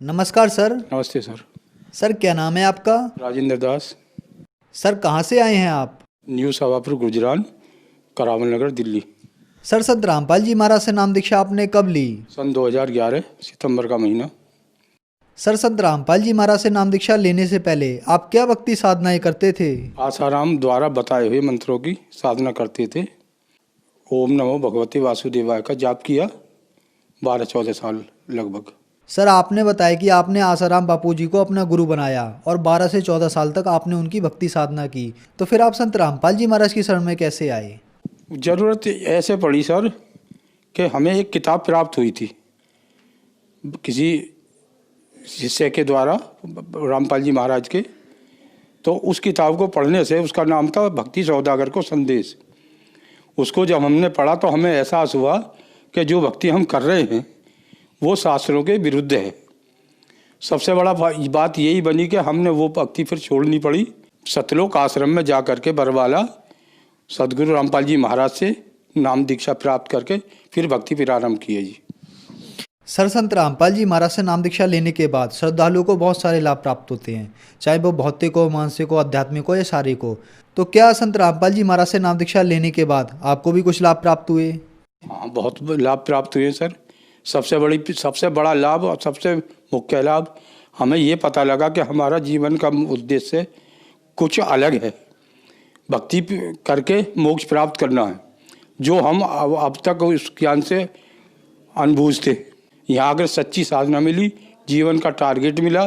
नमस्कार सर। नमस्ते sir. Sir क्या नाम है आपका? राजेंद्र दास। सर कहाँ से आए हैं आप? न्यू सवापुर गुजरान, करावल नगर, दिल्ली। सर संत रामपाल जी महाराज से नाम दीक्षा आपने कब ली? सन 2011 सितंबर का महीना। सर संत रामपाल जी महाराज से नाम दीक्षा लेने से पहले आप क्या भक्ति साधनाएं करते थे? आसाराम द्वारा बताए हुए मंत्रों की साधना करते थे। ओम नमो भगवते वासुदेवाय का जाप किया 12-14 साल लगभग। सर आपने बताया कि आपने आसाराम बापू जी को अपना गुरु बनाया और 12 से 14 साल तक आपने उनकी भक्ति साधना की, तो फिर आप संत रामपाल जी महाराज की शरण में कैसे आए? ज़रूरत ऐसे पड़ी सर कि हमें एक किताब प्राप्त हुई थी किसी शिष्य के द्वारा, रामपाल जी महाराज के। तो उस किताब को पढ़ने से, उसका नाम था भक्ति सौदागर को संदेश। उसको जब हमने पढ़ा तो हमें एहसास हुआ कि जो भक्ति हम कर रहे हैं वो शास्त्रों के विरुद्ध है। सबसे बड़ा बात यही बनी कि हमने वो भक्ति फिर छोड़नी पड़ी। सतलोक आश्रम में जा कर के बरवाला सदगुरु रामपाल जी महाराज से नाम दीक्षा प्राप्त करके फिर भक्ति प्रारंभ की है जी। सर संत रामपाल जी महाराज से नाम दीक्षा लेने के बाद श्रद्धालुओं को बहुत सारे लाभ प्राप्त होते हैं, चाहे वो भौतिक हो, मानसिक हो, आध्यात्मिक हो या शारीरिक हो। तो क्या संत रामपाल जी महाराज से नाम दीक्षा लेने के बाद आपको भी कुछ लाभ प्राप्त हुए? हाँ, बहुत लाभ प्राप्त हुए सर। सबसे बड़ा लाभ और सबसे मुख्य लाभ हमें ये पता लगा कि हमारा जीवन का उद्देश्य कुछ अलग है। भक्ति करके मोक्ष प्राप्त करना है, जो हम अब तक उस ज्ञान से अनबूझ थे। यहाँ अगर सच्ची साधना मिली, जीवन का टारगेट मिला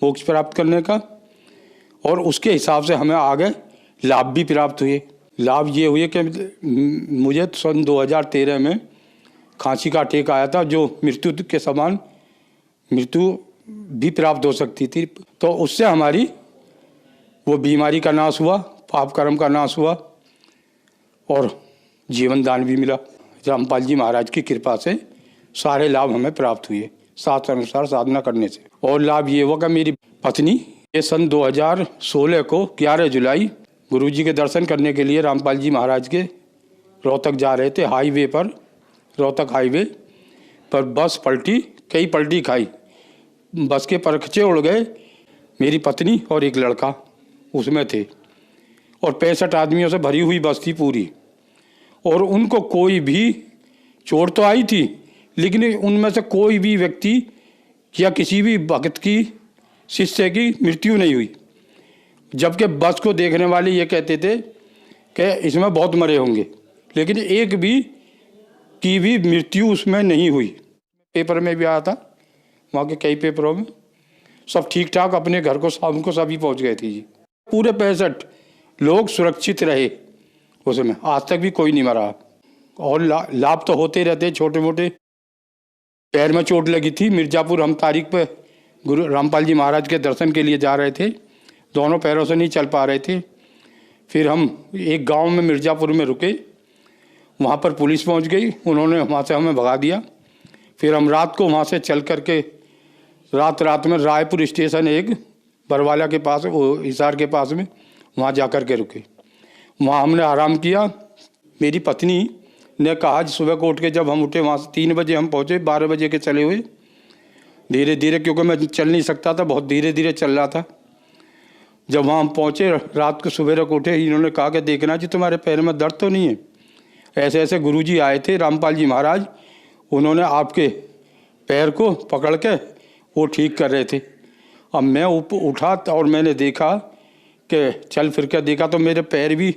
मोक्ष प्राप्त करने का, और उसके हिसाब से हमें आगे लाभ भी प्राप्त हुए। लाभ ये हुए कि मुझे सन 2013 में खांसी का अटैक आया था, जो मृत्यु के समान मृत्यु भी प्राप्त हो सकती थी। तो उससे हमारी वो बीमारी का नाश हुआ, पाप कर्म का नाश हुआ और जीवन दान भी मिला। रामपाल जी महाराज की कृपा से सारे लाभ हमें प्राप्त हुए शास्त्र अनुसार साधना करने से। और लाभ ये हुआ कि मेरी पत्नी ये सन 2016 को 11 जुलाई गुरुजी के दर्शन करने के लिए रामपाल जी महाराज के रोहतक जा रहे थे। हाईवे पर, रोहतक हाईवे पर बस पलटी, कई पलटी खाई, बस के परखचे उड़ गए। मेरी पत्नी और एक लड़का उसमें थे और 65 आदमियों से भरी हुई बस थी पूरी। और उनको कोई भी चोट तो आई थी, लेकिन उनमें से कोई भी व्यक्ति या किसी भी भक्त की, शिष्य की मृत्यु नहीं हुई। जबकि बस को देखने वाले ये कहते थे कि इसमें बहुत मरे होंगे, लेकिन एक भी की भी मृत्यु उसमें नहीं हुई। पेपर में भी आया था, वहाँ के कई पेपरों में। सब ठीक ठाक अपने घर को शाम को सभी पहुँच गए थे जी। पूरे 65 लोग सुरक्षित रहे उसमें, आज तक भी कोई नहीं मरा। और लाभ तो होते रहते छोटे मोटे। पैर में चोट लगी थी मिर्ज़ापुर, हम तारीख पे गुरु रामपाल जी महाराज के दर्शन के लिए जा रहे थे, दोनों पैरों से नहीं चल पा रहे थे। फिर हम एक गांव में मिर्ज़ापुर में रुके, वहाँ पर पुलिस पहुँच गई, उन्होंने वहाँ से हमें भगा दिया। फिर हम रात को वहाँ से चल कर के रात में रायपुर स्टेशन, एक बरवाला के पास, वो हिसार के पास में, वहाँ जा कर के रुके। वहाँ हमने आराम किया। मेरी पत्नी ने कहा, सुबह को उठ के जब हम उठे, वहाँ से 3 बजे हम पहुँचे, 12 बजे के चले हुए धीरे धीरे, क्योंकि मैं चल नहीं सकता था, बहुत धीरे धीरे चल रहा था। जब वहाँ हम पहुँचे, रात को सवेरे को उठे, इन्होंने कहा कि देखना जी तुम्हारे पैर में दर्द तो नहीं है। ऐसे ऐसे गुरुजी आए थे रामपाल जी महाराज, उन्होंने आपके पैर को पकड़ के वो ठीक कर रहे थे। अब मैं उठा और मैंने देखा कि चल फिर के देखा तो मेरे पैर भी,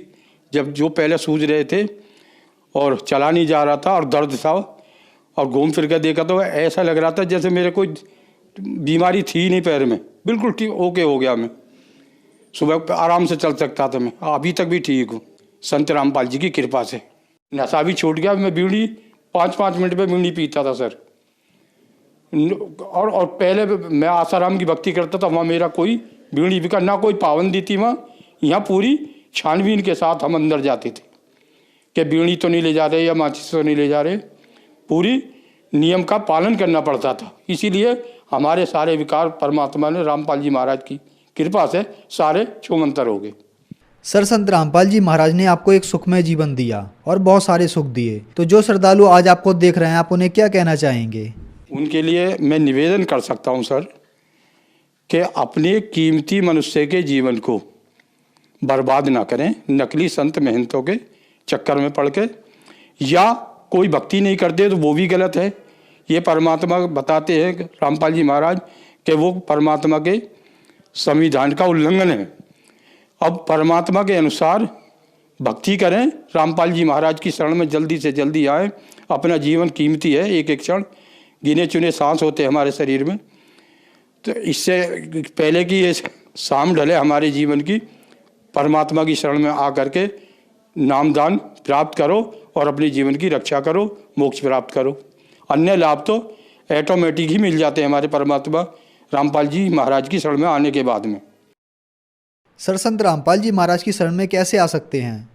जब जो पहले सूज रहे थे और चला नहीं जा रहा था और दर्द था, और घूम फिर के देखा तो ऐसा लग रहा था जैसे मेरे कोई बीमारी थी नहीं पैर में, बिल्कुल ठीक ओके हो गया। मैं सुबह आराम से चल सकता था, मैं अभी तक भी ठीक हूँ संत रामपाल जी की कृपा से। नशा भी छूट गया। मैं बीड़ी 5-5 मिनट में बीड़ी पीता था सर। और पहले मैं आसाराम की भक्ति करता था, वहाँ मेरा कोई बीड़ी बिका ना, कोई पाबंदी थी वहाँ। यहाँ पूरी छानबीन के साथ हम अंदर जाते थे कि बीड़ी तो नहीं ले जा रहे या माचिस तो नहीं ले जा रहे, पूरी नियम का पालन करना पड़ता था। इसीलिए हमारे सारे विकार परमात्मा ने, रामपाल जी महाराज की कृपा से सारे छूमंतर हो गए। सर संत रामपाल जी महाराज ने आपको एक सुखमय जीवन दिया और बहुत सारे सुख दिए, तो जो श्रद्धालु आज आपको देख रहे हैं, आप उन्हें क्या कहना चाहेंगे? उनके लिए मैं निवेदन कर सकता हूँ सर कि अपने कीमती मनुष्य के जीवन को बर्बाद ना करें नकली संत महंतों के चक्कर में पड़ के, या कोई भक्ति नहीं करते तो वो भी गलत है। ये परमात्मा बताते हैं रामपाल जी महाराज कि वो परमात्मा के संविधान का उल्लंघन है। अब परमात्मा के अनुसार भक्ति करें, रामपाल जी महाराज की शरण में जल्दी से जल्दी आए। अपना जीवन कीमती है, एक एक क्षण गिने चुने सांस होते हैं हमारे शरीर में। तो इससे पहले कि ये शाम ढले हमारे जीवन की, परमात्मा की शरण में आ करके नामदान प्राप्त करो और अपने जीवन की रक्षा करो, मोक्ष प्राप्त करो। अन्य लाभ तो ऑटोमेटिक ही मिल जाते हैं हमारे परमात्मा रामपाल जी महाराज की शरण में आने के बाद में। सर, संत रामपाल जी महाराज की शरण में कैसे आ सकते हैं?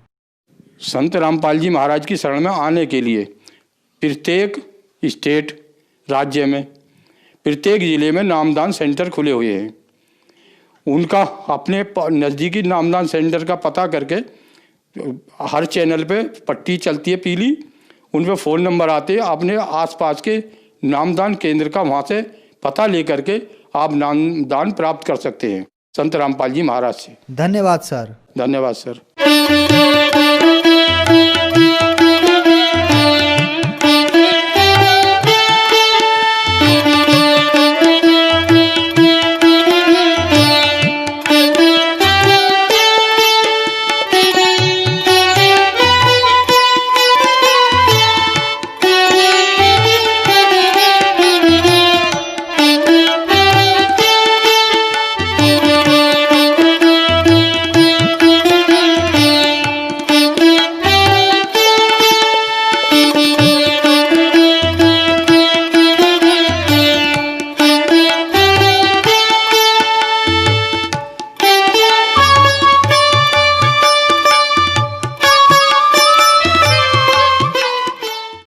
संत रामपाल जी महाराज की शरण में आने के लिए प्रत्येक स्टेट राज्य में प्रत्येक जिले में नामदान सेंटर खुले हुए हैं। उनका अपने नज़दीकी नामदान सेंटर का पता करके, हर चैनल पे पट्टी चलती है पीली, उन पे फ़ोन नंबर आते हैं। अपने आसपास के नामदान केंद्र का वहाँ से पता लेकर के आप नामदान प्राप्त कर सकते हैं संत रामपाल जी महाराज से। धन्यवाद सर। धन्यवाद सर।